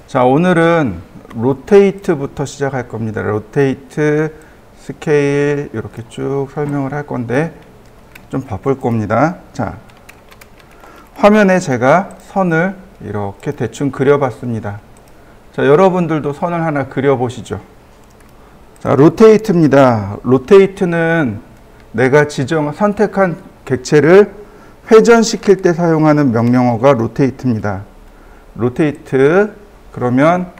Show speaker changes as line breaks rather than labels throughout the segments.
자, 오늘은 로테이트부터 시작할 겁니다. 로테이트, 스케일 이렇게 쭉 설명을 할 건데 좀 바쁠 겁니다. 자, 화면에 제가 선을 이렇게 대충 그려봤습니다. 자, 여러분들도 선을 하나 그려보시죠. 자, 로테이트입니다. 로테이트는 내가 선택한 객체를 회전시킬 때 사용하는 명령어가 로테이트입니다. 로테이트 그러면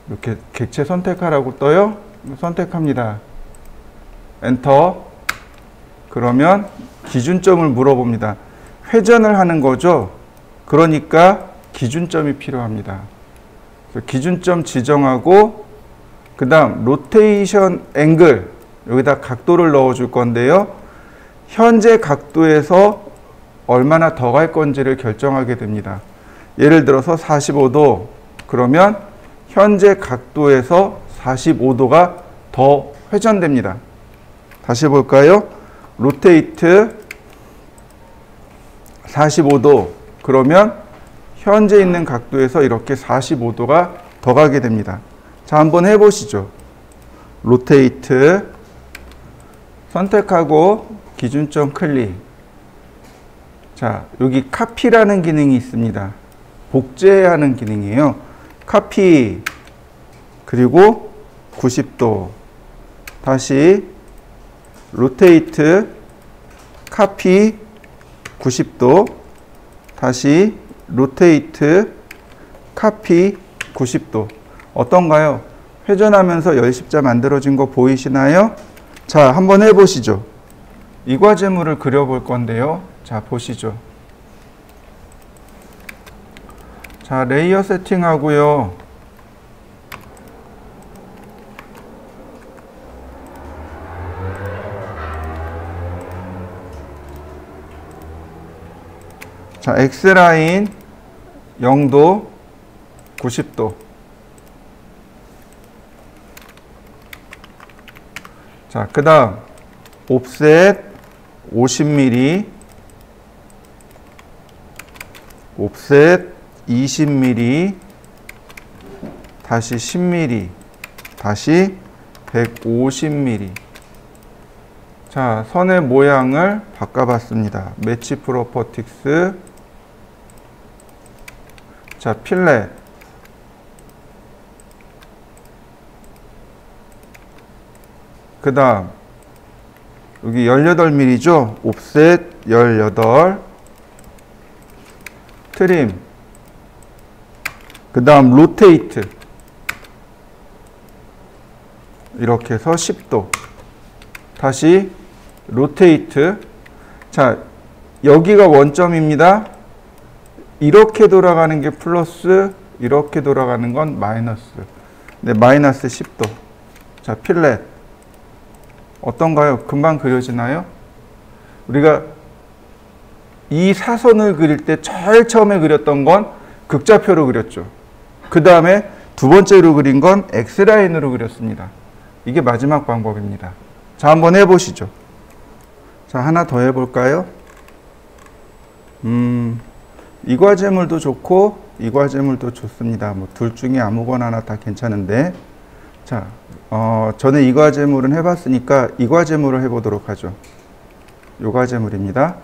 이렇게 객체 선택하라고 떠요. 선택합니다. 엔터. 그러면 기준점을 물어봅니다. 회전을 하는 거죠. 그러니까 기준점이 필요합니다. 그래서 기준점 지정하고 그 다음 로테이션 앵글 여기다 각도를 넣어줄 건데요. 현재 각도에서 얼마나 더 갈 건지를 결정하게 됩니다. 예를 들어서 45도 그러면 현재 각도에서 45도가 더 회전됩니다. 다시 볼까요? 로테이트 45도 그러면 현재 있는 각도에서 이렇게 45도가 더 가게 됩니다. 자, 한번 해보시죠. 로테이트 선택하고 기준점 클릭. 자, 여기 카피라는 기능이 있습니다. 복제하는 기능이에요. 카피 그리고 90도 다시 로테이트 카피 90도 다시 로테이트 카피 90도 어떤가요? 회전하면서 열십자 만들어진 거 보이시나요? 자, 한번 해보시죠. 이과제물을 그려볼 건데요. 자, 보시죠. 자, 레이어 세팅하고요. 자, X라인 0도 90도. 자, 그 다음 옵셋 50mm 옵셋 20mm 다시 10mm 다시 150mm. 자, 선의 모양을 바꿔봤습니다. 매치 프로퍼틱스. 자, 필렛. 그 다음 여기 18mm죠? 옵셋 18. 트림. 그 다음 로테이트. 이렇게 해서 10도. 다시 로테이트. 자, 여기가 원점입니다. 이렇게 돌아가는 게 플러스, 이렇게 돌아가는 건 마이너스. 네, 마이너스 10도. 자, 필렛. 어떤가요? 금방 그려지나요? 우리가 이 사선을 그릴 때 제일 처음에 그렸던 건 극좌표로 그렸죠. 그 다음에 두 번째로 그린 건 X라인으로 그렸습니다. 이게 마지막 방법입니다. 자, 한번 해보시죠. 자, 하나 더 해볼까요? 이과제물도 좋고 이과제물도 좋습니다. 뭐 둘 중에 아무거나 하나 다 괜찮은데, 자, 저는 이과제물은 해봤으니까 이과제물을 해보도록 하죠. 요과제물입니다.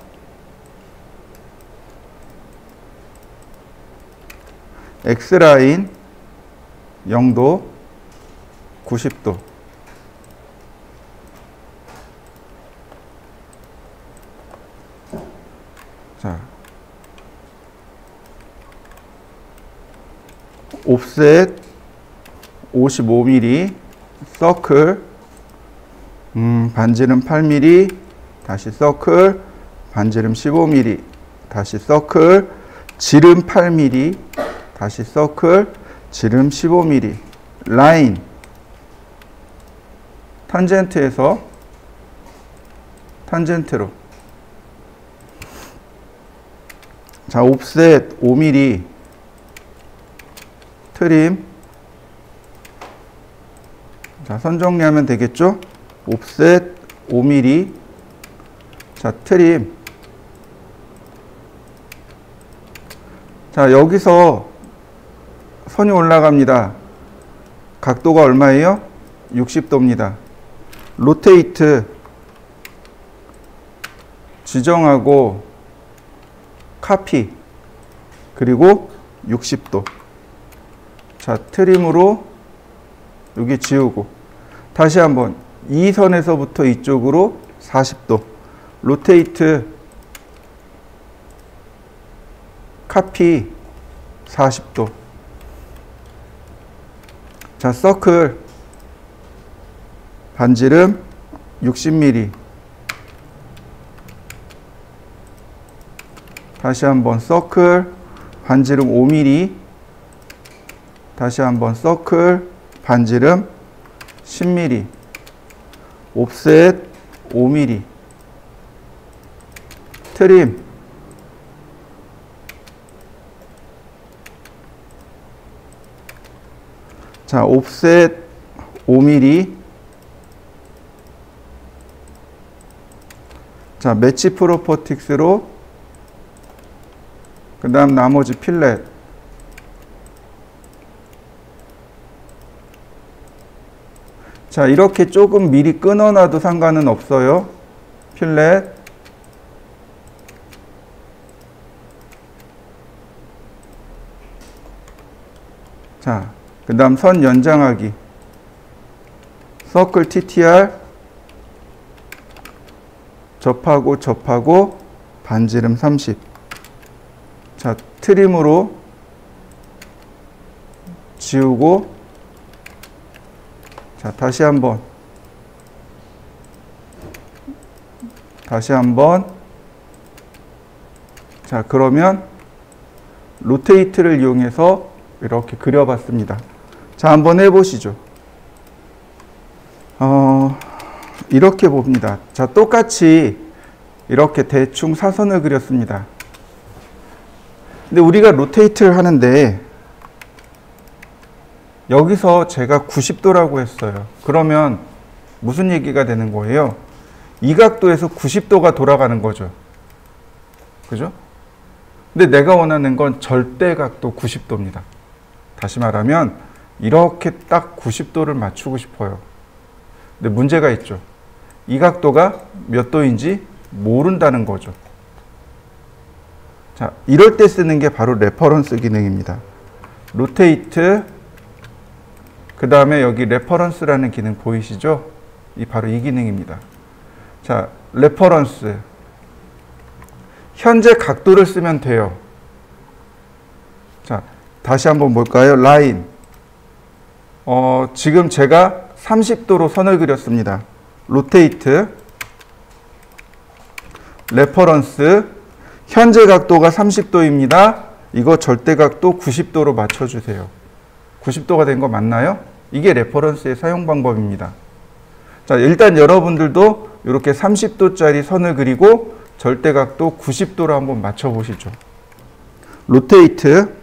X라인 0도 90도. 자, 옵셋 55mm 서클. 반지름 8mm 다시 서클. 반지름 15mm 다시 서클. 지름 8mm 다시 서클. 지름 15mm. 라인. 탄젠트에서 탄젠트로. 자, 옵셋 5mm. 트림. 자, 선 정리하면 되겠죠? 옵셋 5mm. 자, 트림. 자, 여기서 선이 올라갑니다. 각도가 얼마예요? 60도입니다. 로테이트 지정하고 카피 그리고 60도. 자, 트림으로 여기 지우고 다시 한번 이 선에서부터 이쪽으로 40도. 로테이트 카피 40도. 자, 서클 반지름 60mm. 다시 한번 서클 반지름 5mm. 다시 한번 서클 반지름 10mm. 옵셋 5mm. 트림 자, 옵셋 5mm. 자, 매치 프로퍼틱스로 그 다음 나머지 필렛. 자, 이렇게 조금 미리 끊어놔도 상관은 없어요. 필렛. 자, 그 다음 선 연장하기. 서클 TTR 접하고 반지름 30. 자, 트림으로 지우고 자, 다시 한번 자, 그러면 로테이트를 이용해서 이렇게 그려봤습니다. 자, 한번 해보시죠. 이렇게 봅니다. 자, 똑같이 이렇게 대충 사선을 그렸습니다. 근데 우리가 로테이트를 하는데 여기서 제가 90도라고 했어요. 그러면 무슨 얘기가 되는 거예요? 이 각도에서 90도가 돌아가는 거죠. 그죠? 근데 내가 원하는 건 절대 각도 90도입니다. 다시 말하면 이렇게 딱 90도를 맞추고 싶어요. 근데 문제가 있죠. 이 각도가 몇 도인지 모른다는 거죠. 자, 이럴 때 쓰는 게 바로 레퍼런스 기능입니다. 로테이트 그 다음에 여기 레퍼런스라는 기능 보이시죠? 바로 이 기능입니다. 자, 레퍼런스 현재 각도를 쓰면 돼요. 자, 다시 한번 볼까요? 라인 지금 제가 30도로 선을 그렸습니다. 로테이트 레퍼런스 현재 각도가 30도입니다. 이거 절대 각도 90도로 맞춰주세요. 90도가 된 거 맞나요? 이게 레퍼런스의 사용 방법입니다. 자, 일단 여러분들도 이렇게 30도짜리 선을 그리고 절대 각도 90도로 한번 맞춰 보시죠. 로테이트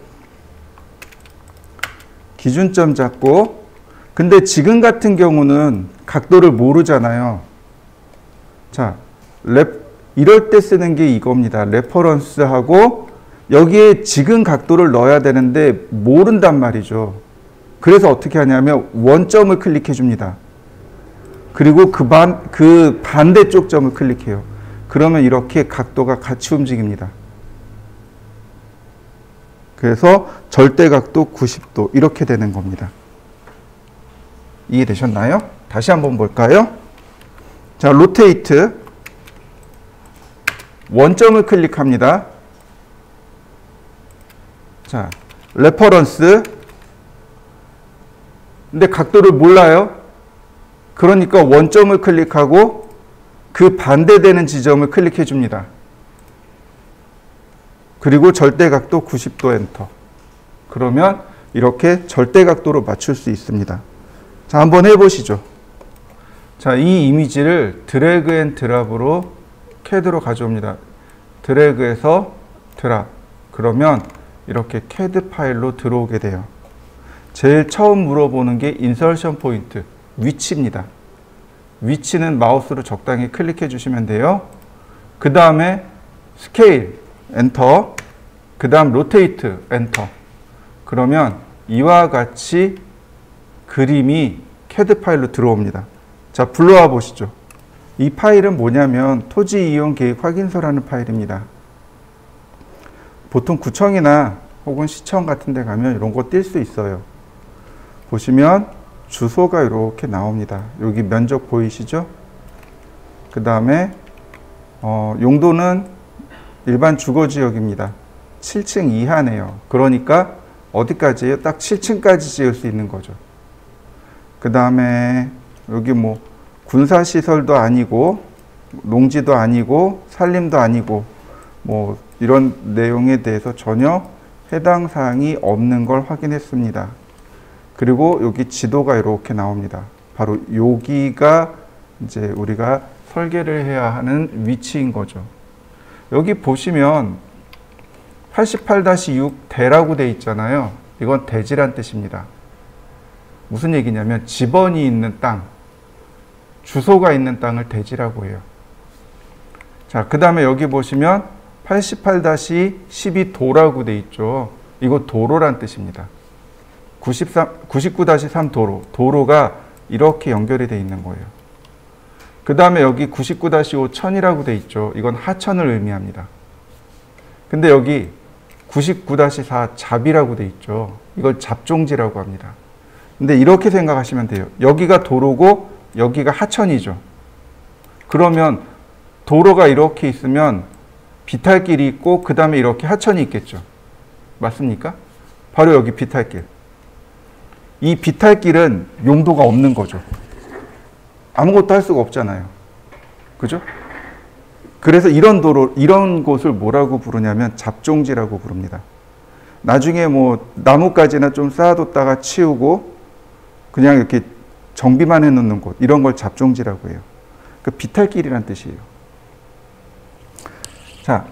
기준점 잡고 근데 지금 같은 경우는 각도를 모르잖아요. 자, 이럴 때 쓰는 게 이겁니다. 레퍼런스하고 여기에 지금 각도를 넣어야 되는데 모른단 말이죠. 그래서 어떻게 하냐면 원점을 클릭해 줍니다. 그리고 그 반대쪽 점을 클릭해요. 그러면 이렇게 각도가 같이 움직입니다. 그래서 절대 각도 90도 이렇게 되는 겁니다. 이해되셨나요? 다시 한번 볼까요? 자, 로테이트 원점을 클릭합니다. 자, 레퍼런스 근데 각도를 몰라요. 그러니까 원점을 클릭하고 그 반대되는 지점을 클릭해 줍니다. 그리고 절대 각도 90도 엔터. 그러면 이렇게 절대 각도로 맞출 수 있습니다. 자, 한번 해보시죠. 자, 이 이미지를 드래그 앤 드랍으로 CAD로 가져옵니다. 드래그해서 드랍. 그러면 이렇게 CAD 파일로 들어오게 돼요. 제일 처음 물어보는 게 인서션 포인트, 위치입니다. 위치는 마우스로 적당히 클릭해 주시면 돼요. 그 다음에 스케일, 엔터. 그 다음 로테이트, 엔터. 그러면 이와 같이 그림이 CAD 파일로 들어옵니다. 자, 불러와 보시죠. 이 파일은 뭐냐면 토지 이용 계획 확인서라는 파일입니다. 보통 구청이나 혹은 시청 같은 데 가면 이런 거 띌 수 있어요. 보시면 주소가 이렇게 나옵니다. 여기 면적 보이시죠? 그 다음에 용도는 일반 주거지역입니다. 7층 이하네요. 그러니까 어디까지예요? 딱 7층까지 지을 수 있는 거죠. 그 다음에 여기 뭐 군사시설도 아니고 농지도 아니고 산림도 아니고 뭐 이런 내용에 대해서 전혀 해당 사항이 없는 걸 확인했습니다. 그리고 여기 지도가 이렇게 나옵니다. 바로 여기가 이제 우리가 설계를 해야 하는 위치인 거죠. 여기 보시면 88-6 대라고 돼 있잖아요. 이건 대지란 뜻입니다. 무슨 얘기냐면 지번이 있는 땅, 주소가 있는 땅을 대지라고 해요. 자, 그 다음에 여기 보시면 88-12 도라고 돼 있죠. 이거 도로란 뜻입니다. 99-3 도로, 도로가 이렇게 연결이 돼 있는 거예요. 그 다음에 여기 99-5 천이라고 돼 있죠. 이건 하천을 의미합니다. 근데 여기 99-4 잡이라고 돼 있죠. 이걸 잡종지라고 합니다. 근데 이렇게 생각하시면 돼요. 여기가 도로고 여기가 하천이죠. 그러면 도로가 이렇게 있으면 비탈길이 있고 그 다음에 이렇게 하천이 있겠죠. 맞습니까? 바로 여기 비탈길. 이 비탈길은 용도가 없는 거죠. 아무것도 할 수가 없잖아요. 그죠? 그래서 이런 도로, 이런 곳을 뭐라고 부르냐면 잡종지라고 부릅니다. 나중에 뭐 나뭇가지나 좀 쌓아뒀다가 치우고 그냥 이렇게 정비만 해놓는 곳, 이런 걸 잡종지라고 해요. 그 비탈길이란 뜻이에요. 자,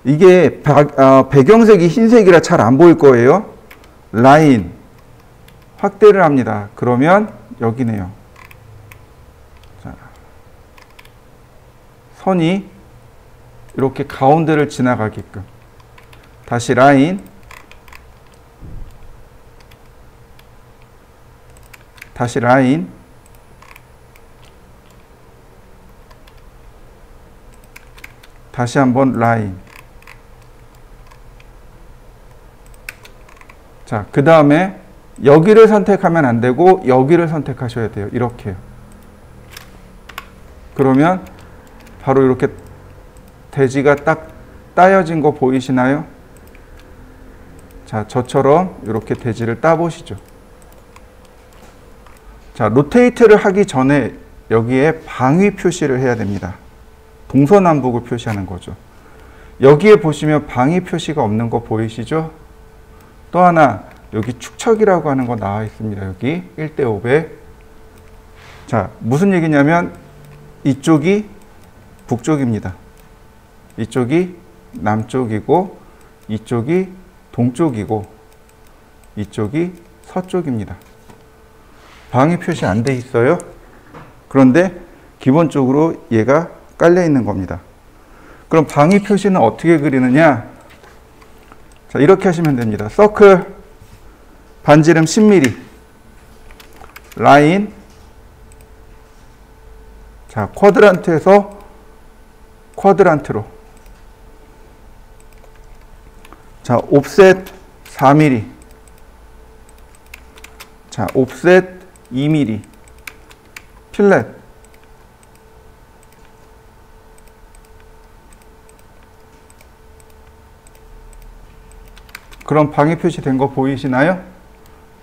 이게 배경색이 흰색이라 잘 안 보일 거예요. 라인 확대를 합니다. 그러면 여기네요. 자, 선이 이렇게 가운데를 지나가게끔. 다시 라인, 다시 라인, 다시 한번 라인. 자, 그 다음에 여기를 선택하면 안 되고 여기를 선택하셔야 돼요. 이렇게요. 그러면 바로 이렇게 대지가 딱 따여진 거 보이시나요? 자, 저처럼 이렇게 대지를 따보시죠. 자, 로테이트를 하기 전에 여기에 방위 표시를 해야 됩니다. 동서남북을 표시하는 거죠. 여기에 보시면 방위 표시가 없는 거 보이시죠? 또 하나 여기 축척이라고 하는 거 나와 있습니다. 여기 1:500. 자, 무슨 얘기냐면 이쪽이 북쪽입니다. 이쪽이 남쪽이고 이쪽이 동쪽이고 이쪽이 서쪽입니다. 방위 표시 안 돼 있어요. 그런데 기본적으로 얘가 깔려 있는 겁니다. 그럼 방위 표시는 어떻게 그리느냐? 자, 이렇게 하시면 됩니다. 서클 반지름 10mm 라인, 자, 쿼드란트에서 쿼드란트로, 자, 옵셋 4mm, 자, 옵셋 2mm, 필렛, 그럼 방위 표시된 거 보이시나요?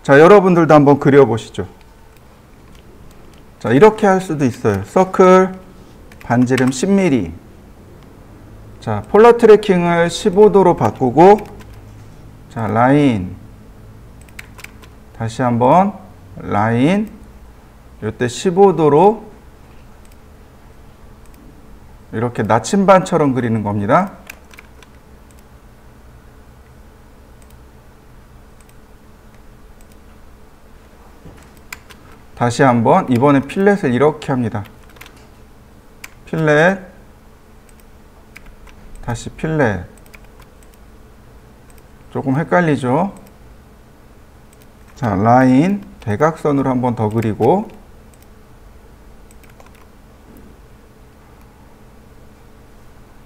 자, 여러분들도 한번 그려보시죠. 자, 이렇게 할 수도 있어요. 서클 반지름 10mm. 자, 폴러 트래킹을 15도로 바꾸고, 자, 라인, 다시 한번 라인, 이때 15도로 이렇게 나침반처럼 그리는 겁니다. 다시 한번, 이번엔 필렛을 이렇게 합니다. 필렛, 다시 필렛. 조금 헷갈리죠? 자, 라인 대각선으로 한 번 더 그리고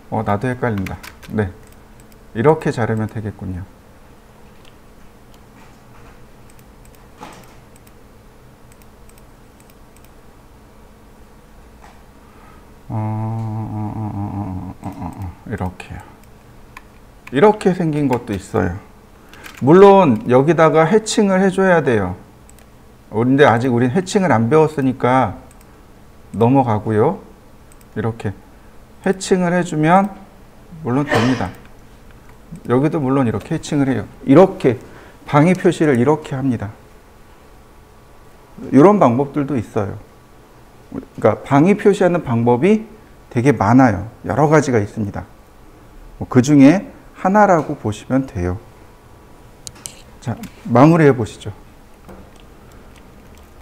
나도 헷갈린다. 네, 이렇게 자르면 되겠군요. 이렇게요. 이렇게 생긴 것도 있어요. 물론 여기다가 해칭을 해줘야 돼요. 근데 아직 우린 해칭을 안 배웠으니까 넘어가고요. 이렇게 해칭을 해주면 물론 됩니다. 여기도 물론 이렇게 해칭을 해요. 이렇게 방위 표시를 이렇게 합니다. 이런 방법들도 있어요. 그러니까 방위 표시하는 방법이 되게 많아요. 여러 가지가 있습니다. 그 중에 하나라고 보시면 돼요. 자, 마무리해 보시죠.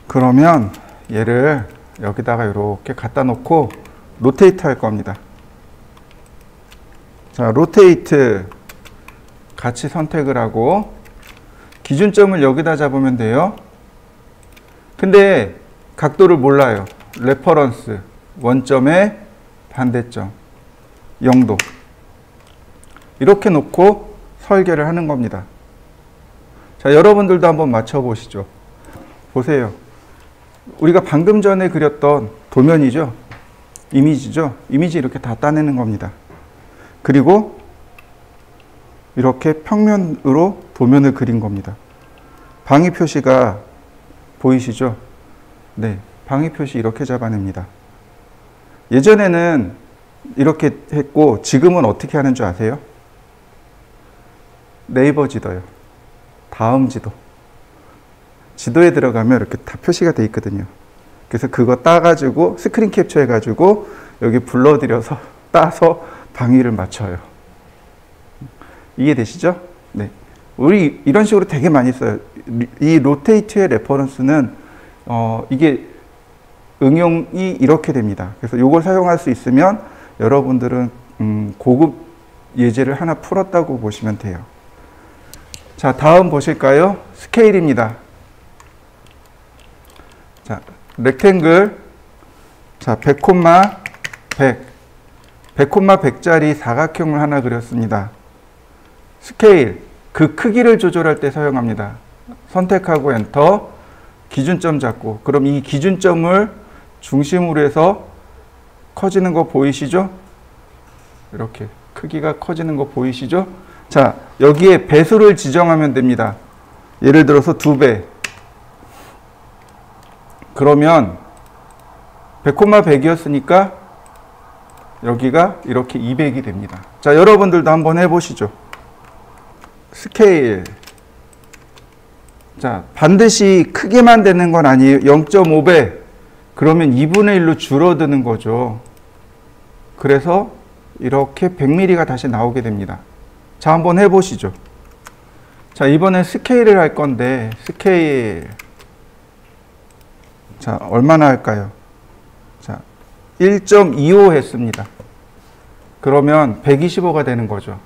그러면 얘를 여기다가 이렇게 갖다 놓고 로테이트 할 겁니다. 자, 로테이트 같이 선택을 하고 기준점을 여기다 잡으면 돼요. 근데 각도를 몰라요. 레퍼런스 원점의 반대점 0도 이렇게 놓고 설계를 하는 겁니다. 자, 여러분들도 한번 맞춰 보시죠. 보세요. 우리가 방금 전에 그렸던 도면이죠. 이미지죠. 이미지 이렇게 다 따내는 겁니다. 그리고 이렇게 평면으로 도면을 그린 겁니다. 방위 표시가 보이시죠? 네, 방위 표시 이렇게 잡아냅니다. 예전에는 이렇게 했고 지금은 어떻게 하는 줄 아세요? 네이버 지도요. 다음 지도. 지도에 들어가면 이렇게 다 표시가 돼 있거든요. 그래서 그거 따가지고 스크린 캡처 해가지고 여기 불러들여서 따서 방위를 맞춰요. 이해되시죠? 네. 우리 이런 식으로 되게 많이 써요. 이 로테이트의 레퍼런스는 이게 응용이 이렇게 됩니다. 그래서 이걸 사용할 수 있으면 여러분들은 고급 예제를 하나 풀었다고 보시면 돼요. 자, 다음 보실까요? 스케일입니다. 자, 렉탱글. 자, 100, 100. 100, 100짜리 사각형을 하나 그렸습니다. 스케일. 그 크기를 조절할 때 사용합니다. 선택하고 엔터. 기준점 잡고. 그럼 이 기준점을 중심으로 해서 커지는 거 보이시죠? 이렇게 크기가 커지는 거 보이시죠? 자, 여기에 배수를 지정하면 됩니다. 예를 들어서 2배. 그러면 100, 100이었으니까 여기가 이렇게 200이 됩니다. 자, 여러분들도 한번 해보시죠. 스케일. 자, 반드시 크게만 되는 건 아니에요. 0.5배. 그러면 2분의 1로 줄어드는 거죠. 그래서 이렇게 100mm가 다시 나오게 됩니다. 자, 한번 해보시죠. 자, 이번엔 스케일을 할 건데, 스케일. 자, 얼마나 할까요? 자, 1.25 했습니다. 그러면 125가 되는 거죠.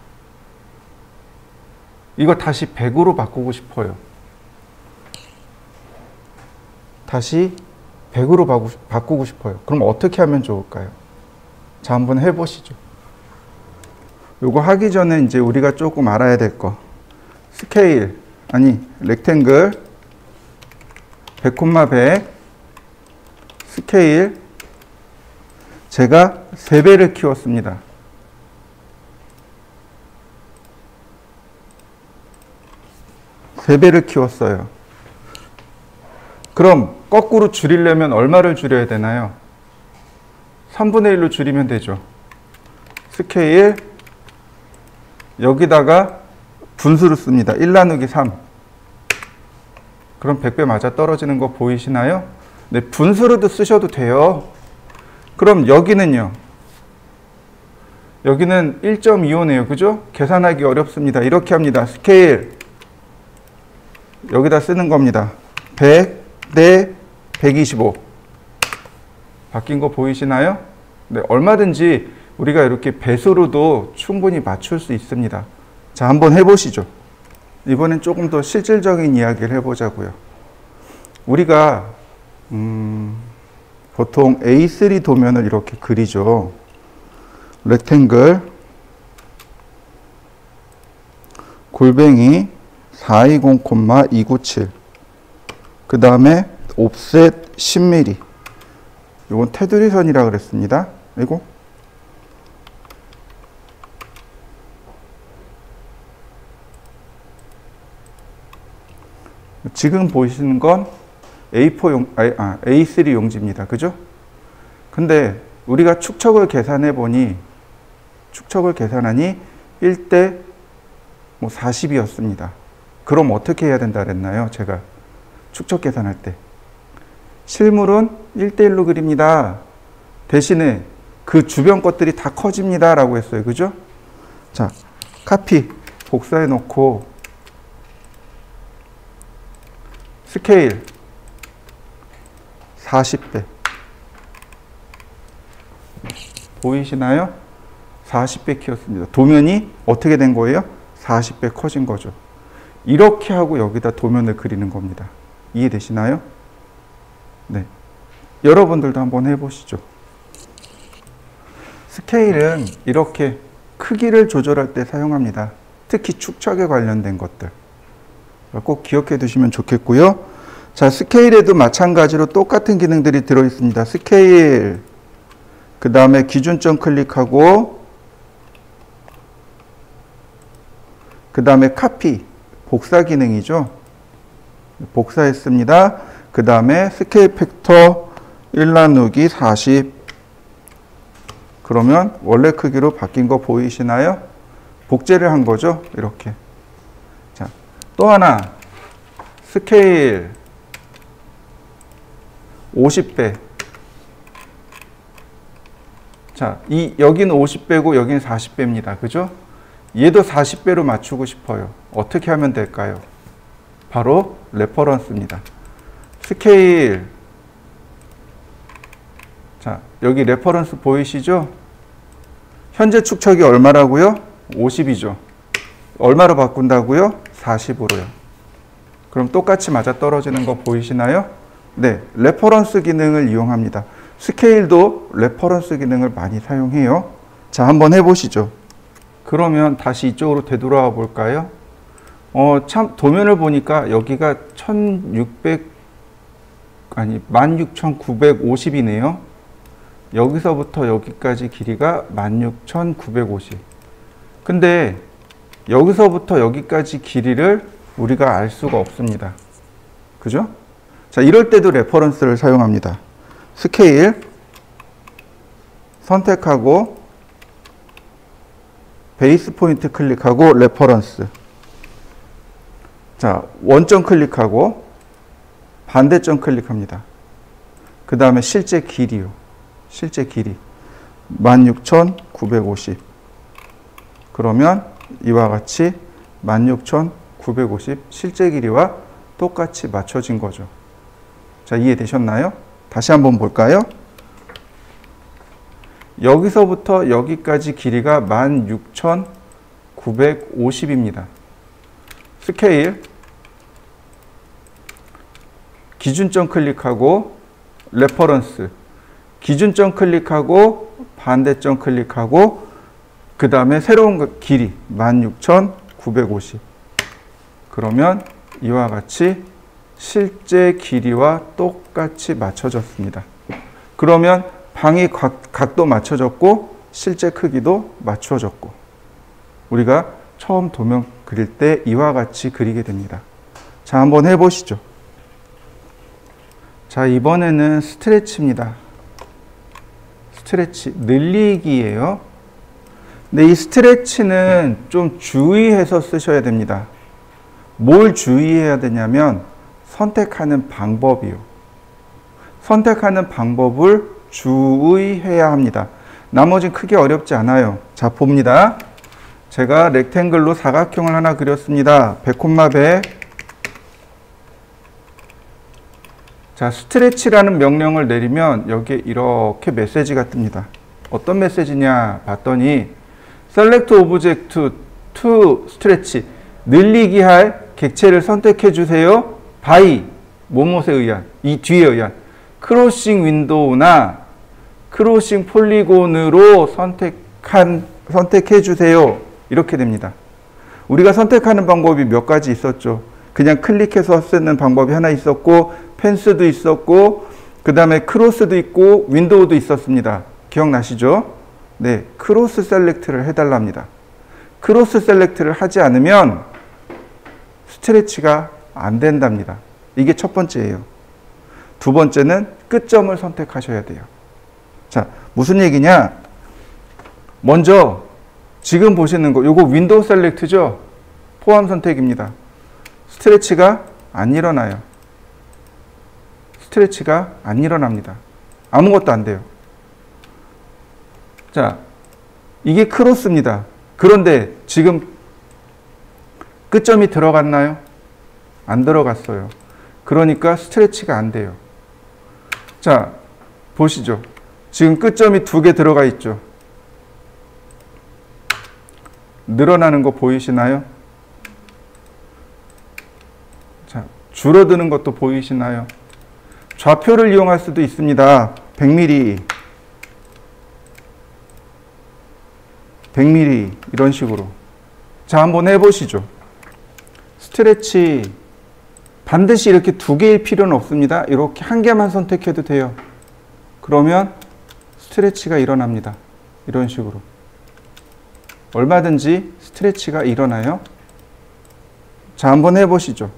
이거 다시 100으로 바꾸고 싶어요. 다시 100으로 바꾸고 싶어요. 그럼 어떻게 하면 좋을까요? 자, 한번 해보시죠. 요거 하기 전에 이제 우리가 조금 알아야 될 거. 스케일, 아니, 렉탱글, 100, 100, 스케일. 제가 3배를 키웠습니다. 세 배를 키웠어요. 그럼 거꾸로 줄이려면 얼마를 줄여야 되나요? 3분의 1로 줄이면 되죠. 스케일. 여기다가 분수를 씁니다. 1 나누기 3. 그럼 100배 맞아 떨어지는 거 보이시나요? 네, 분수로도 쓰셔도 돼요. 그럼 여기는요. 여기는 1.25네요. 그죠? 계산하기 어렵습니다. 이렇게 합니다. 스케일. 여기다 쓰는 겁니다. 100 대 125. 바뀐 거 보이시나요? 네, 얼마든지 우리가 이렇게 배수로도 충분히 맞출 수 있습니다. 자, 한번 해보시죠. 이번엔 조금 더 실질적인 이야기를 해보자고요. 우리가 보통 A3 도면을 이렇게 그리죠. 렉탱글 골뱅이 420,297 그 다음에 옵셋 10mm 이건 테두리선이라 그랬습니다. 이거 지금 보시는 건 A3 용지입니다. 그죠? 근데 우리가 축척을 계산해 보니 축척을 계산하니 1대 40이었습니다. 그럼 어떻게 해야 된다 그랬나요? 제가 축척 계산할 때 실물은 1대1로 그립니다. 대신에 그 주변 것들이 다 커집니다 라고 했어요. 그죠? 자, 카피 복사해 놓고 스케일 40배 보이시나요? 40배 키웠습니다. 도면이 어떻게 된 거예요? 40배 커진 거죠. 이렇게 하고 여기다 도면을 그리는 겁니다. 이해되시나요? 네. 여러분들도 한번 해보시죠. 스케일은 이렇게 크기를 조절할 때 사용합니다. 특히 축척에 관련된 것들. 꼭 기억해 두시면 좋겠고요. 자, 스케일에도 마찬가지로 똑같은 기능들이 들어 있습니다. 스케일, 그 다음에 기준점 클릭하고, 그 다음에 카피, 복사 기능이죠. 복사했습니다. 그 다음에 스케일 팩터 1 나누기 40. 그러면 원래 크기로 바뀐 거 보이시나요? 복제를 한 거죠. 이렇게. 자, 또 하나. 스케일 50배. 자, 여기는 50배고 여기는 40배입니다. 그죠? 얘도 40배로 맞추고 싶어요. 어떻게 하면 될까요? 바로 레퍼런스입니다. 스케일. 자, 여기 레퍼런스 보이시죠? 현재 축척이 얼마라고요? 50이죠. 얼마로 바꾼다고요? 40으로요. 그럼 똑같이 맞아 떨어지는 거 보이시나요? 네, 레퍼런스 기능을 이용합니다. 스케일도 레퍼런스 기능을 많이 사용해요. 자, 한번 해보시죠. 그러면 다시 이쪽으로 되돌아와 볼까요? 참 도면을 보니까 여기가 16,950이네요. 여기서부터 여기까지 길이가 16,950. 근데 여기서부터 여기까지 길이를 우리가 알 수가 없습니다. 그죠? 자, 이럴 때도 레퍼런스를 사용합니다. 스케일 선택하고 베이스 포인트 클릭하고 레퍼런스. 자, 원점 클릭하고 반대점 클릭합니다. 그 다음에 실제 길이요. 실제 길이 16,950. 그러면 이와 같이 16,950 실제 길이와 똑같이 맞춰진 거죠. 자, 이해되셨나요? 다시 한번 볼까요? 여기서부터 여기까지 길이가 16,950입니다. 스케일 기준점 클릭하고 레퍼런스 기준점 클릭하고 반대점 클릭하고 그 다음에 새로운 길이 16,950. 그러면 이와 같이 실제 길이와 똑같이 맞춰졌습니다. 그러면 방이 각도 맞춰졌고 실제 크기도 맞춰졌고 우리가 처음 도면 그릴 때 이와 같이 그리게 됩니다. 자, 한번 해보시죠. 자, 이번에는 스트레치입니다. 스트레치, 늘리기예요. 근데 이 스트레치는 좀 주의해서 쓰셔야 됩니다. 뭘 주의해야 되냐면 선택하는 방법이요. 선택하는 방법을 주의해야 합니다. 나머지는 크게 어렵지 않아요. 자, 봅니다. 제가 렉탱글로 사각형을 하나 그렸습니다. 100콤마100. 자, 스트레치라는 명령을 내리면 여기에 이렇게 메시지가 뜹니다. 어떤 메시지냐 봤더니 Select Object to Stretch. 늘리기 할 객체를 선택해 주세요. by 뭐뭐에 의한, 이 뒤에 의한 크로싱 윈도우나 크로싱 폴리곤으로 선택해 주세요. 이렇게 됩니다. 우리가 선택하는 방법이 몇 가지 있었죠. 그냥 클릭해서 쓰는 방법이 하나 있었고, 펜스도 있었고, 그 다음에 크로스도 있고, 윈도우도 있었습니다. 기억나시죠? 네, 크로스 셀렉트를 해달랍니다. 크로스 셀렉트를 하지 않으면 스트레치가 안 된답니다. 이게 첫 번째예요. 두 번째는 끝점을 선택하셔야 돼요. 자, 무슨 얘기냐? 먼저 지금 보시는 거, 요거 윈도우 셀렉트죠? 포함 선택입니다. 스트레치가 안 일어나요. 스트레치가 안 일어납니다. 아무것도 안 돼요. 자, 이게 크로스입니다. 그런데 지금 끝점이 들어갔나요? 안 들어갔어요. 그러니까 스트레치가 안 돼요. 자, 보시죠. 지금 끝점이 2개 들어가 있죠. 늘어나는 거 보이시나요? 자, 줄어드는 것도 보이시나요? 좌표를 이용할 수도 있습니다. 100mm, 100mm 이런 식으로. 자, 한번 해보시죠. 스트레치 반드시 이렇게 2개일 필요는 없습니다. 이렇게 한 개만 선택해도 돼요. 그러면 스트레치가 일어납니다. 이런 식으로. 얼마든지 스트레치가 일어나요. 자, 한번 해보시죠.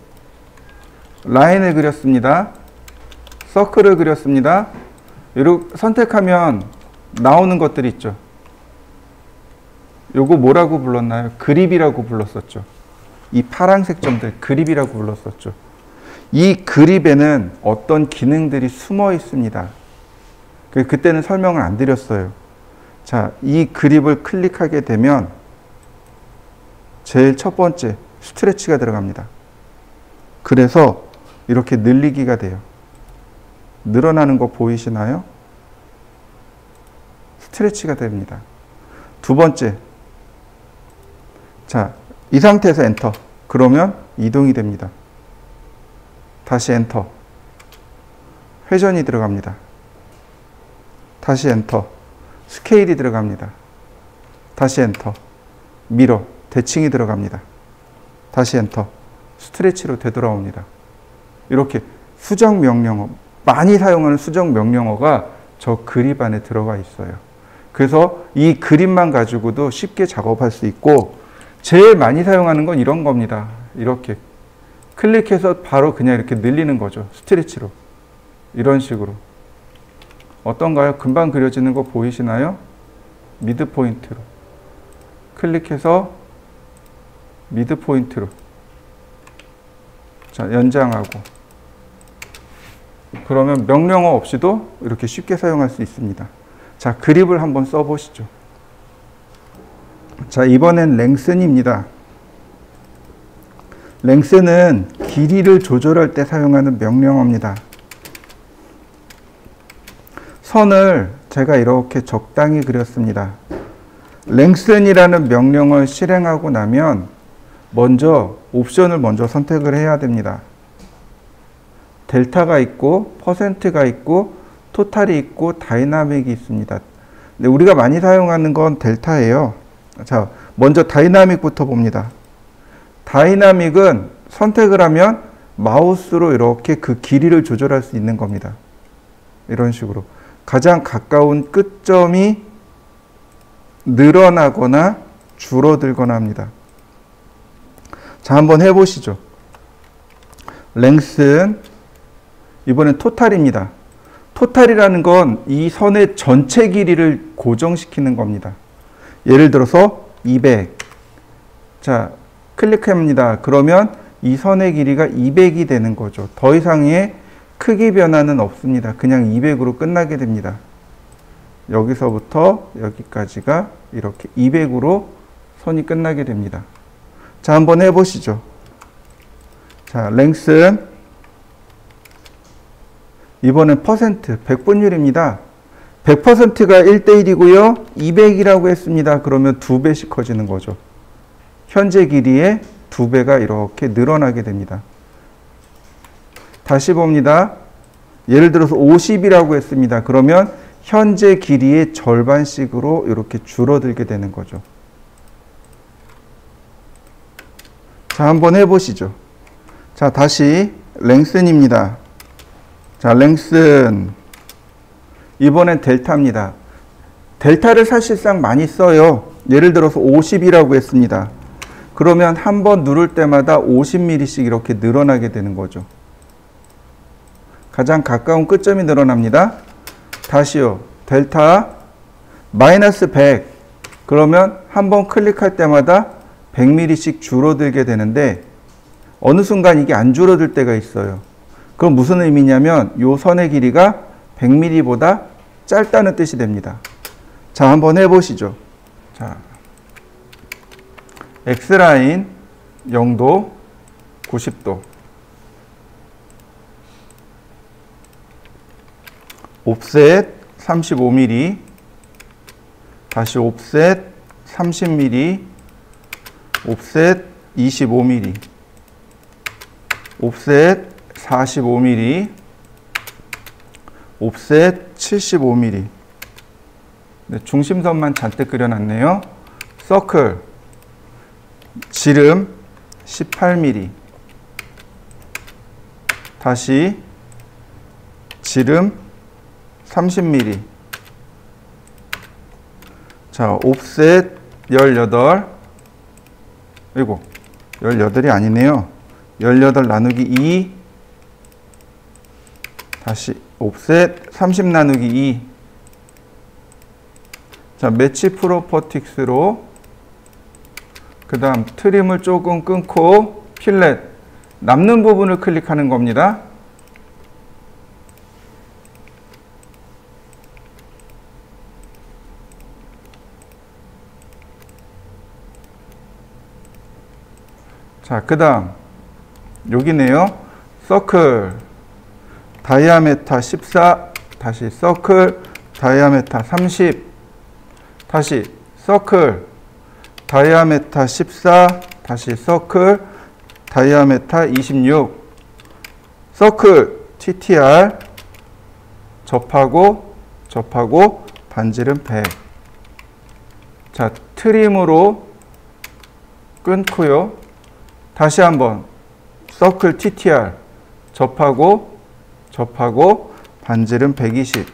라인을 그렸습니다. 서클을 그렸습니다. 이렇게 선택하면 나오는 것들이 있죠. 요거 뭐라고 불렀나요? 그립이라고 불렀었죠. 이 파란색 점들 그립이라고 불렀었죠. 이 그립에는 어떤 기능들이 숨어 있습니다. 그때는 설명을 안 드렸어요. 자, 이 그립을 클릭하게 되면 제일 첫 번째 스트레치가 들어갑니다. 그래서 이렇게 늘리기가 돼요. 늘어나는 거 보이시나요? 스트레치가 됩니다. 두 번째, 자, 이 상태에서 엔터. 그러면 이동이 됩니다. 다시 엔터. 회전이 들어갑니다. 다시 엔터. 스케일이 들어갑니다. 다시 엔터. 미러, 대칭이 들어갑니다. 다시 엔터. 스트레치로 되돌아옵니다. 이렇게 수정 명령어, 많이 사용하는 수정 명령어가 저 그립 안에 들어가 있어요. 그래서 이 그립만 가지고도 쉽게 작업할 수 있고, 제일 많이 사용하는 건 이런 겁니다. 이렇게 클릭해서 바로 그냥 이렇게 늘리는 거죠. 스트레치로. 이런 식으로. 어떤가요? 금방 그려지는 거 보이시나요? 미드 포인트로. 클릭해서 미드 포인트로. 자, 연장하고. 그러면 명령어 없이도 이렇게 쉽게 사용할 수 있습니다. 자, 그립을 한번 써보시죠. 자, 이번엔 랭슨입니다. 랭슨은 길이를 조절할 때 사용하는 명령어입니다. 선을 제가 이렇게 적당히 그렸습니다. 랭슨이라는 명령어를 실행하고 나면 먼저 옵션을 먼저 선택을 해야 됩니다. 델타가 있고 퍼센트가 있고 토탈이 있고 다이나믹이 있습니다. 근데 우리가 많이 사용하는 건 델타예요. 자, 먼저 다이나믹부터 봅니다. 다이나믹은 선택을 하면 마우스로 이렇게 그 길이를 조절할 수 있는 겁니다. 이런 식으로. 가장 가까운 끝점이 늘어나거나 줄어들거나 합니다. 자, 한번 해보시죠. 랭슨, 이번엔 토탈입니다. 토탈이라는 건 이 선의 전체 길이를 고정시키는 겁니다. 예를 들어서 200. 자, 클릭합니다. 그러면 이 선의 길이가 200이 되는 거죠. 더 이상의 크기 변화는 없습니다. 그냥 200으로 끝나게 됩니다. 여기서부터 여기까지가 이렇게 200으로 선이 끝나게 됩니다. 자, 한번 해보시죠. 자, 랭슨. 이번엔 퍼센트, 100분율입니다. 100%가 1:1이고요. 200이라고 했습니다. 그러면 2배씩 커지는 거죠. 현재 길이의 2배가 이렇게 늘어나게 됩니다. 다시 봅니다. 예를 들어서 50이라고 했습니다. 그러면 현재 길이의 절반씩으로 이렇게 줄어들게 되는 거죠. 자, 한번 해보시죠. 자, 다시 랭슨입니다. 자, 랭슨. 이번엔 델타입니다. 델타를 사실상 많이 써요. 예를 들어서 50이라고 했습니다. 그러면 한 번 누를 때마다 50mm씩 이렇게 늘어나게 되는 거죠. 가장 가까운 끝점이 늘어납니다. 다시요. 델타 마이너스 100. 그러면 한 번 클릭할 때마다 100mm씩 줄어들게 되는데 어느 순간 이게 안 줄어들 때가 있어요. 그럼 무슨 의미냐면 이 선의 길이가 100mm보다 짧다는 뜻이 됩니다. 자, 한번 해보시죠. 자, X라인 0도 90도 옵셋 35mm 다시 옵셋 30mm 옵셋 25mm 옵셋 45mm 옵셋 75mm 네, 중심선만 잔뜩 그려놨네요. 서클 지름 18mm 다시 지름 30mm 자, 옵셋 18 아이고 18이 아니네요. 18 나누기 2 다시 옵셋 30 나누기 2 자, 매치 프로퍼틱스로 그 다음 트림을 조금 끊고 필렛 남는 부분을 클릭하는 겁니다. 자, 그 다음 여기네요. 서클 다이아메타 14 다시 서클 다이아메타 30 다시 서클 다이아메타 14 다시 서클 다이아메타 26 서클 TTR 접하고 반지름 100 자, 트림으로 끊고요. 다시 한번 서클 TTR 접하고 반지름 120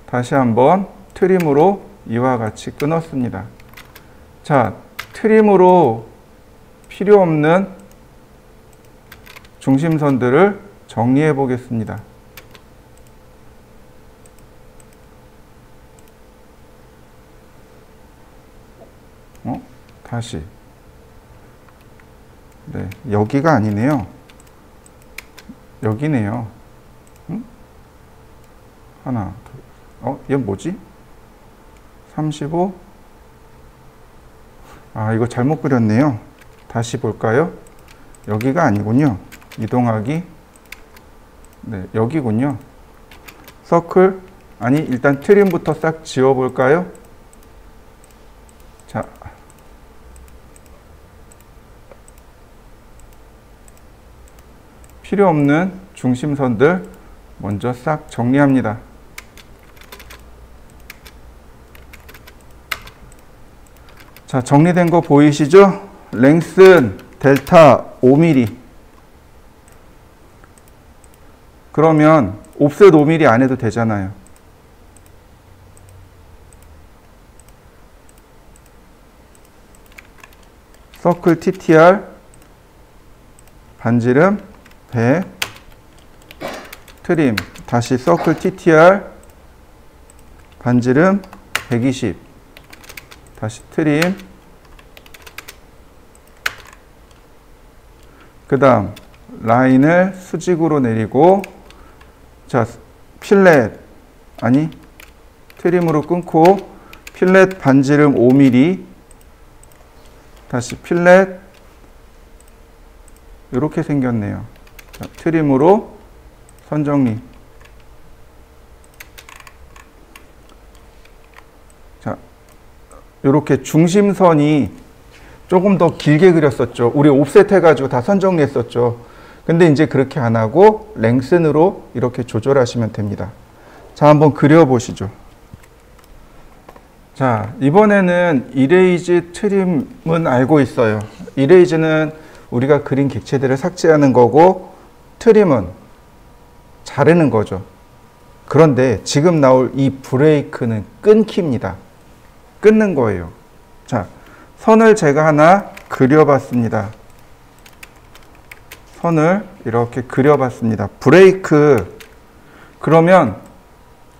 다시 한번 트림으로 이와 같이 끊었습니다. 자, 트림으로 필요 없는 중심선들을 정리해 보겠습니다. 다시 네, 여기가 아니네요. 여기네요. 하나, 둘. 얘 뭐지? 35. 아, 이거 잘못 그렸네요. 다시 볼까요? 여기가 아니군요. 이동하기. 네, 여기군요. 서클. 아니, 일단 트림부터 싹 지워볼까요? 자. 필요 없는 중심선들 먼저 싹 정리합니다. 자, 정리된 거 보이시죠? 랭슨 델타 5mm. 그러면 옵셋 5mm 안 해도 되잖아요. 서클 TTR 반지름 100 트림 다시 서클 TTR 반지름 120 다시 트림 그 다음 라인을 수직으로 내리고 자, 필렛 아니 트림으로 끊고 필렛 반지름 5mm 다시 필렛 이렇게 생겼네요. 자, 트림으로 선 정리. 자, 이렇게 중심선이 조금 더 길게 그렸었죠. 우리 옵셋 해가지고 다 선정리했었죠. 근데 이제 그렇게 안 하고 랭슨으로 이렇게 조절하시면 됩니다. 자, 한번 그려보시죠. 자, 이번에는 이레이즈 트림은 알고 있어요. 이레이즈는 우리가 그린 객체들을 삭제하는 거고, 트림은 자르는 거죠. 그런데 지금 나올 이 브레이크는 끊기입니다. 끊는 거예요. 자, 선을 제가 하나 그려봤습니다. 선을 이렇게 그려봤습니다. 브레이크. 그러면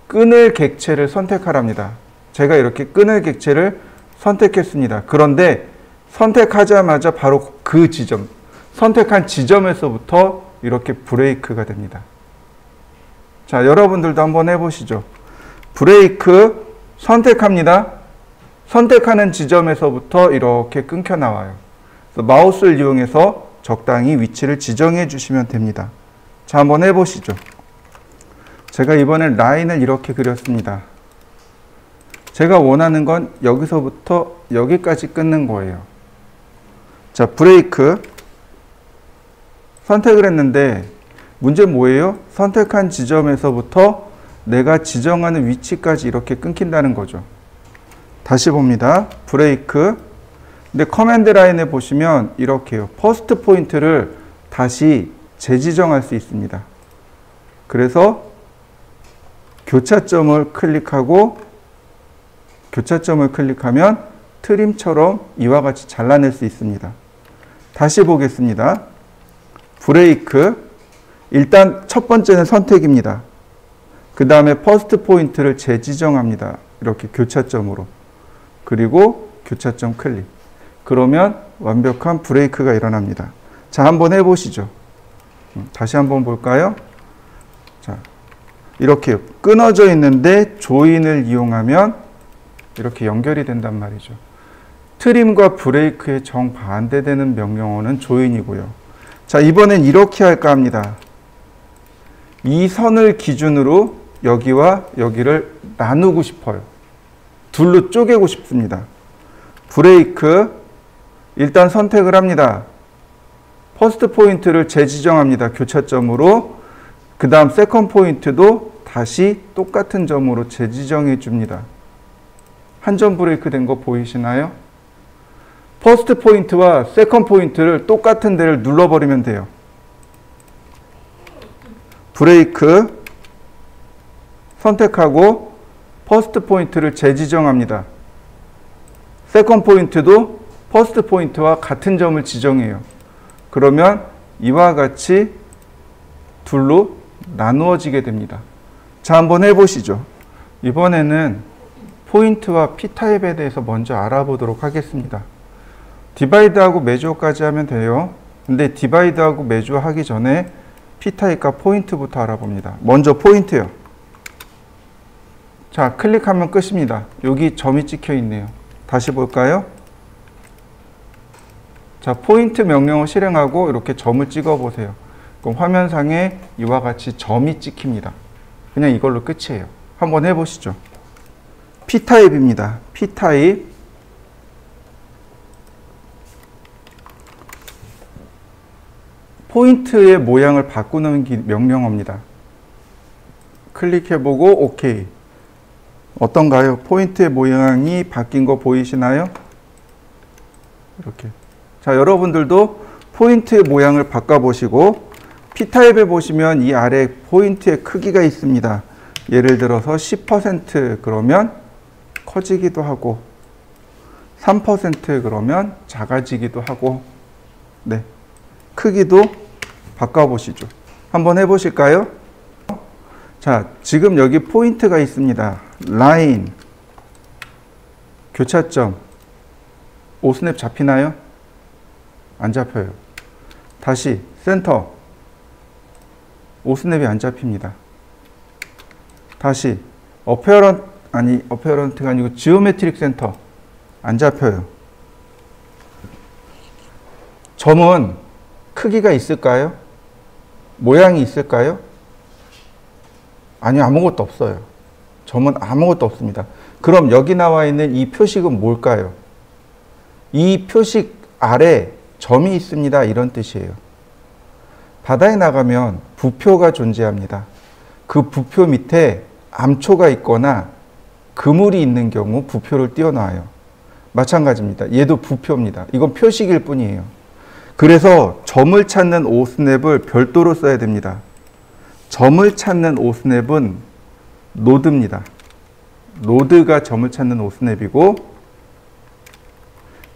끊을 객체를 선택하랍니다. 제가 이렇게 끊을 객체를 선택했습니다. 그런데 선택하자마자 바로 그 지점, 선택한 지점에서부터 이렇게 브레이크가 됩니다. 자, 여러분들도 한번 해보시죠. 브레이크 선택합니다. 선택하는 지점에서부터 이렇게 끊겨 나와요. 그래서 마우스를 이용해서 적당히 위치를 지정해 주시면 됩니다. 자, 한번 해보시죠. 제가 이번엔 라인을 이렇게 그렸습니다. 제가 원하는 건 여기서부터 여기까지 끊는 거예요. 자, 브레이크 선택을 했는데 문제는 뭐예요? 선택한 지점에서부터 내가 지정하는 위치까지 이렇게 끊긴다는 거죠. 다시 봅니다. 브레이크. 근데 커맨드 라인에 보시면 이렇게요. 퍼스트 포인트를 다시 재지정할 수 있습니다. 그래서 교차점을 클릭하고 교차점을 클릭하면 트림처럼 이와 같이 잘라낼 수 있습니다. 다시 보겠습니다. 브레이크. 일단 첫 번째는 선택입니다. 그 다음에 퍼스트 포인트를 재지정합니다. 이렇게 교차점으로. 그리고 교차점 클릭. 그러면 완벽한 브레이크가 일어납니다. 자, 한번 해보시죠. 다시 한번 볼까요? 자, 이렇게 끊어져 있는데 조인을 이용하면 이렇게 연결이 된단 말이죠. 트림과 브레이크의 정반대되는 명령어는 조인이고요. 자, 이번엔 이렇게 할까 합니다. 이 선을 기준으로 여기와 여기를 나누고 싶어요. 둘로 쪼개고 싶습니다. 브레이크, 일단 선택을 합니다. 퍼스트 포인트를 재지정합니다. 교차점으로. 그 다음 세컨 포인트도 다시 똑같은 점으로 재지정해 줍니다. 한 점 브레이크 된 거 보이시나요? 퍼스트 포인트와 세컨 포인트를 똑같은 데를 눌러버리면 돼요. 브레이크 선택하고 퍼스트 포인트를 재지정합니다. 세컨드 포인트도 퍼스트 포인트와 같은 점을 지정해요. 그러면 이와 같이 둘로 나누어지게 됩니다. 자, 한번 해보시죠. 이번에는 포인트와 P타입에 대해서 먼저 알아보도록 하겠습니다. 디바이드하고 메주어까지 하면 돼요. 근데 디바이드하고 메주어 하기 전에 P타입과 포인트부터 알아봅니다. 먼저 포인트요. 자, 클릭하면 끝입니다. 여기 점이 찍혀 있네요. 다시 볼까요? 자, 포인트 명령을 실행하고 이렇게 점을 찍어 보세요. 그럼 화면상에 이와 같이 점이 찍힙니다. 그냥 이걸로 끝이에요. 한번 해보시죠. P타입입니다. P타입. 포인트의 모양을 바꾸는 명령어입니다. 클릭해보고 OK. 어떤가요? 포인트의 모양이 바뀐 거 보이시나요? 이렇게. 자, 여러분들도 포인트의 모양을 바꿔보시고 P타입에 보시면 이 아래 포인트의 크기가 있습니다. 예를 들어서 10% 그러면 커지기도 하고 3% 그러면 작아지기도 하고 네, 크기도 바꿔보시죠. 한번 해보실까요? 자, 지금 여기 포인트가 있습니다. 라인, 교차점, 오스냅 잡히나요? 안 잡혀요. 다시 센터, 오스냅이 안 잡힙니다. 다시 어페어런트가 아니고 지오메트릭 센터 안 잡혀요. 점은 크기가 있을까요? 모양이 있을까요? 아니요, 아무것도 없어요. 점은 아무것도 없습니다. 그럼 여기 나와 있는 이 표식은 뭘까요? 이 표식 아래 점이 있습니다. 이런 뜻이에요. 바다에 나가면 부표가 존재합니다. 그 부표 밑에 암초가 있거나 그물이 있는 경우 부표를 띄워놔요. 마찬가지입니다. 얘도 부표입니다. 이건 표식일 뿐이에요. 그래서 점을 찾는 오스냅을 별도로 써야 됩니다. 점을 찾는 오스냅은 노드입니다. 노드가 점을 찾는 오스냅이고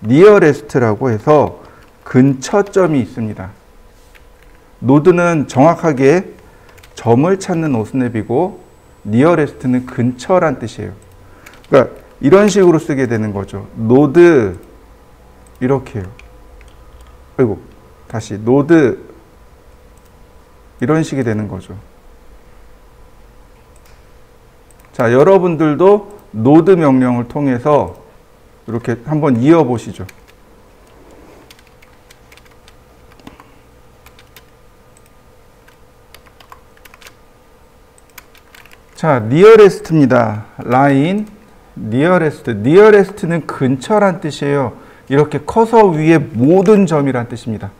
니어레스트라고 해서 근처점이 있습니다. 노드는 정확하게 점을 찾는 오스냅이고 니어레스트는 근처란 뜻이에요. 그러니까 이런 식으로 쓰게 되는 거죠. 노드 이렇게요. 그리고 다시 노드 이런 식이 되는 거죠. 자, 여러분들도 노드 명령을 통해서 이렇게 한번 이어보시죠. 자, 니어레스트입니다. 라인, 니어레스트. 니어레스트는 근처란 뜻이에요. 이렇게 커서 위에 모든 점이란 뜻입니다.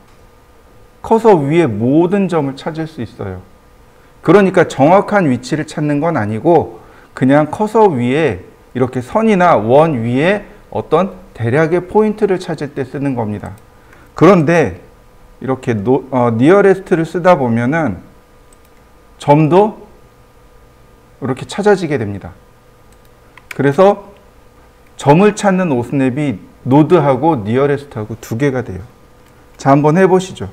커서 위에 모든 점을 찾을 수 있어요. 그러니까 정확한 위치를 찾는 건 아니고 그냥 커서 위에 이렇게 선이나 원 위에 어떤 대략의 포인트를 찾을 때 쓰는 겁니다. 그런데 이렇게 니어레스트를 쓰다 보면은 점도 이렇게 찾아지게 됩니다. 그래서 점을 찾는 오스냅이 노드하고 니어레스트하고 두 개가 돼요. 자, 한번 해보시죠.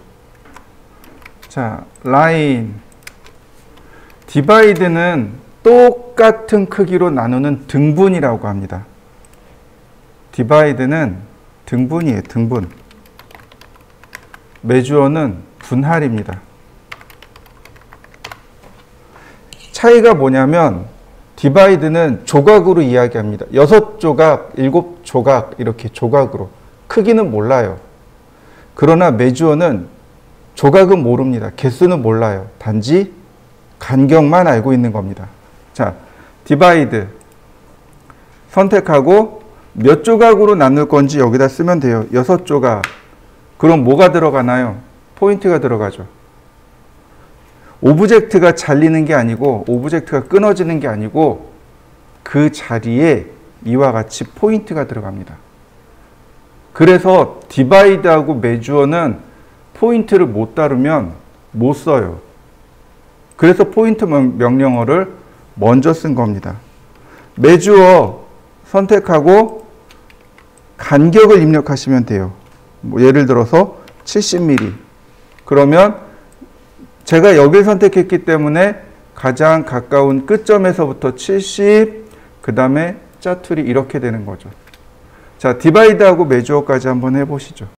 자, 라인, 디바이드는 똑같은 크기로 나누는 등분이라고 합니다. 디바이드는 등분이에요. 등분. 메주어는 분할입니다. 차이가 뭐냐면 디바이드는 조각으로 이야기합니다. 6조각, 7조각 이렇게 조각으로. 크기는 몰라요. 그러나 메주어는 조각은 모릅니다. 개수는 몰라요. 단지 간격만 알고 있는 겁니다. 자, 디바이드 선택하고 몇 조각으로 나눌 건지 여기다 쓰면 돼요. 6조각. 그럼 뭐가 들어가나요? 포인트가 들어가죠. 오브젝트가 잘리는 게 아니고 오브젝트가 끊어지는 게 아니고 그 자리에 이와 같이 포인트가 들어갑니다. 그래서 디바이드하고 메주어는 포인트를 못 다루면 못 써요. 그래서 포인트 명령어를 먼저 쓴 겁니다. 메주어 선택하고 간격을 입력하시면 돼요. 뭐 예를 들어서 70mm. 그러면 제가 여기를 선택했기 때문에 가장 가까운 끝점에서부터 70, 그 다음에 짜투리 이렇게 되는 거죠. 자, 디바이드하고 메주어까지 한번 해보시죠.